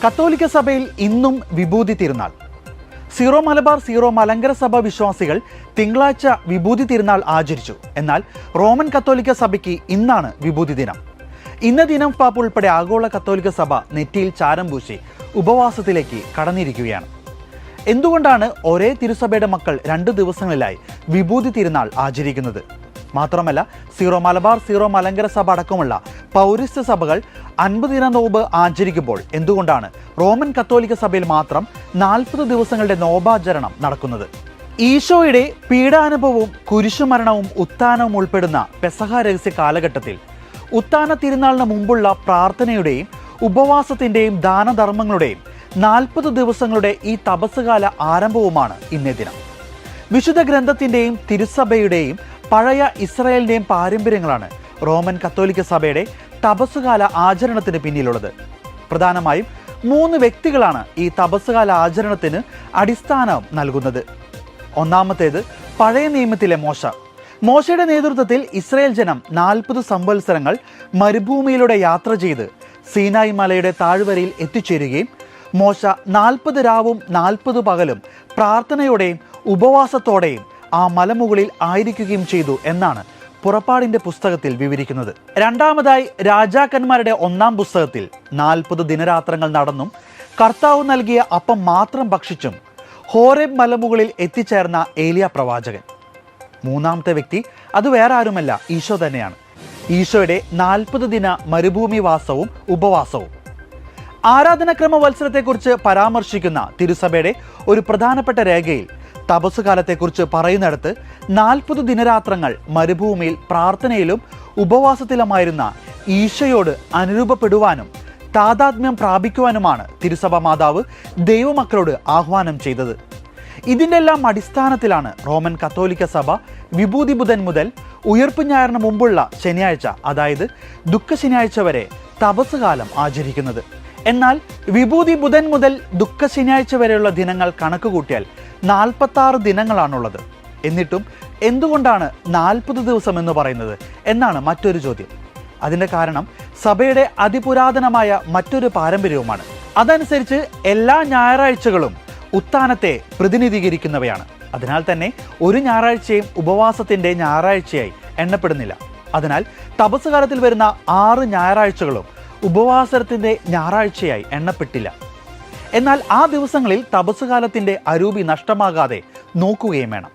കത്തോലിക്ക സഭയിൽ ഇന്നും വിഭൂതി തിരുനാൾ. സീറോ മലബാർ സീറോ മലങ്കര സഭ വിശ്വാസികൾ തിങ്കളാഴ്ച വിഭൂതി തിരുനാൾ ആചരിച്ചു. എന്നാൽ റോമൻ കത്തോലിക്ക സഭയ്ക്ക് ഇന്നാണ് വിഭൂതി ദിനം. ഇന്ന ദിനം പാപ്പ ഉൾപ്പെടെ ആഗോള കത്തോലിക്ക സഭ നെറ്റിയിൽ ചാരം പൂശി ഉപവാസത്തിലേക്ക് കടന്നിരിക്കുകയാണ്. എന്തുകൊണ്ടാണ് ഒരേ തിരുസഭയുടെ മക്കൾ 2 ദിവസങ്ങളിലായി വിഭൂതി തിരുനാൾ ആചരിക്കുന്നത്? മാത്രമല്ല, സീറോ മലബാർ സീറോ മലങ്കര സഭ അടക്കമുള്ള പൗരസ്ത്യ സഭകൾ 50 ദിന നോമ്പ് ആചരിക്കുമ്പോൾ എന്തുകൊണ്ടാണ് റോമൻ കത്തോലിക്ക സഭയിൽ മാത്രം 40 ദിവസങ്ങളുടെ നോമ്പാചരണം നടക്കുന്നത്? ഈശോയുടെ പീഡാനുഭവവും കുരിശുമരണവും ഉത്ഥാനവും ഉൾപ്പെടുന്ന പെസഹ രഹസ്യ കാലഘട്ടത്തിൽ ഉത്ഥാന തിരുനാളിന് മുമ്പുള്ള പ്രാർത്ഥനയുടെയും ഉപവാസത്തിൻ്റെയും ദാനധർമ്മങ്ങളുടെയും 40 ദിവസങ്ങളുടെ ഈ തപസ്സുകാല ആരംഭവുമാണ് ഇന്നേ ദിനം. വിശുദ്ധ ഗ്രന്ഥത്തിൻ്റെയും തിരുസഭയുടെയും പഴയ ഇസ്രായേലിൻ്റെയും പാരമ്പര്യങ്ങളാണ് റോമൻ കത്തോലിക്ക സഭയുടെ തപസ്സുകാല ആചരണത്തിന് പിന്നിലുള്ളത്. പ്രധാനമായും 3 വ്യക്തികളാണ് ഈ തപസ്സുകാല ആചരണത്തിന് അടിസ്ഥാനം നൽകുന്നത്. ഒന്നാമത്തേത് പഴയ നിയമത്തിലെ മോശ. മോശയുടെ നേതൃത്വത്തിൽ ഇസ്രായേൽ ജനം 40 സംവത്സരങ്ങൾ മരുഭൂമിയിലൂടെ യാത്ര ചെയ്ത് സീനായി മലയുടെ താഴ്വരയിൽ എത്തിച്ചേരുകയും മോശ 40 രാവും 40 പകലും പ്രാർത്ഥനയോടെയും ഉപവാസത്തോടെയും ആ മലമുകളിൽ ആയിരിക്കുകയും ചെയ്തു എന്നാണ് പുറപ്പാടിന്റെ പുസ്തകത്തിൽ വിവരിക്കുന്നത്. രണ്ടാമതായി രാജാക്കന്മാരുടെ 1-ാം പുസ്തകത്തിൽ 40 ദിനരാത്രങ്ങൾ നടന്നും കർത്താവ് നൽകിയ അപ്പം മാത്രം ഭക്ഷിച്ചും ഹോരേബ് മലമുകളിൽ എത്തിച്ചേർന്ന ഏലിയ പ്രവാചകൻ. മൂന്നാമത്തെ വ്യക്തി അത് വേറെ ആരുമല്ല, ഈശോ തന്നെയാണ്. ഈശോയുടെ 40 ദിന മരുഭൂമിവാസവും ഉപവാസവും. ആരാധനാക്രമ വത്സരത്തെക്കുറിച്ച് പരാമർശിക്കുന്ന തിരുസഭയുടെ ഒരു പ്രധാനപ്പെട്ട രേഖയിൽ തപസ്സുകാലത്തെക്കുറിച്ച് പറയുന്നിടത്ത് 40 ദിനരാത്രങ്ങൾ മരുഭൂമിയിൽ പ്രാർത്ഥനയിലും ഉപവാസത്തിലുമായിരുന്ന ഈശോയോട് അനുരൂപപ്പെടുവാനും താതാത്മ്യം പ്രാപിക്കുവാനുമാണ് തിരുസഭ മാതാവ് ദൈവമക്കളോട് ആഹ്വാനം ചെയ്തത്. ഇതിൻ്റെ എല്ലാം അടിസ്ഥാനത്തിലാണ് റോമൻ കത്തോലിക്ക സഭ വിഭൂതി ബുധൻ മുതൽ ഉയർപ്പ് ഞായറിന് മുമ്പുള്ള ശനിയാഴ്ച, അതായത് ദുഃഖ ശനിയാഴ്ച വരെ തപസ്സുകാലം ആചരിക്കുന്നത്. എന്നാൽ വിഭൂതി ബുധൻ മുതൽ ദുഃഖ ശനിയാഴ്ച വരെയുള്ള ദിനങ്ങൾ കണക്ക് കൂട്ടിയാൽ 46 ദിനങ്ങളാണുള്ളത്. എന്നിട്ടും എന്തുകൊണ്ടാണ് 40 ദിവസം എന്ന് പറയുന്നത് എന്നാണ് മറ്റൊരു ചോദ്യം. അതിൻ്റെ കാരണം സഭയുടെ അതിപുരാതനമായ മറ്റൊരു പാരമ്പര്യവുമാണ്. അതനുസരിച്ച് എല്ലാ ഞായറാഴ്ചകളും ഉത്ഥാനത്തെ പ്രതിനിധീകരിക്കുന്നവയാണ്. അതിനാൽ തന്നെ ഒരു ഞായറാഴ്ചയും ഉപവാസത്തിൻ്റെ ഞായറാഴ്ചയായി എണ്ണപ്പെടുന്നില്ല. അതിനാൽ തപസ്സുകാലത്തിൽ വരുന്ന 6 ഞായറാഴ്ചകളും ഉപവാസത്തിൻ്റെ ഞായറാഴ്ചയായി എണ്ണപ്പെട്ടില്ല. എന്നാൽ ആ ദിവസങ്ങളിൽ തപസ്സുകാലത്തിൻ്റെ അരൂപി നഷ്ടമാകാതെ നോക്കുകയും വേണം.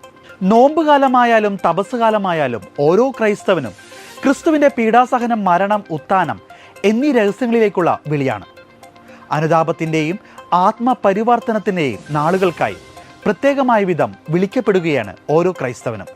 നോമ്പുകാലമായാലും തപസ്സുകാലമായാലും ഓരോ ക്രൈസ്തവനും ക്രിസ്തുവിൻ്റെ പീഡാസഹനം, മരണം, ഉത്ഥാനം എന്നീ രഹസ്യങ്ങളിലേക്കുള്ള വിളിയാണ്. അനുതാപത്തിൻ്റെയും ആത്മപരിവർത്തനത്തിൻ്റെയും നാളുകൾക്കായി പ്രത്യേകമായ വിധം വിളിക്കപ്പെടുകയാണ് ഓരോ ക്രൈസ്തവനും.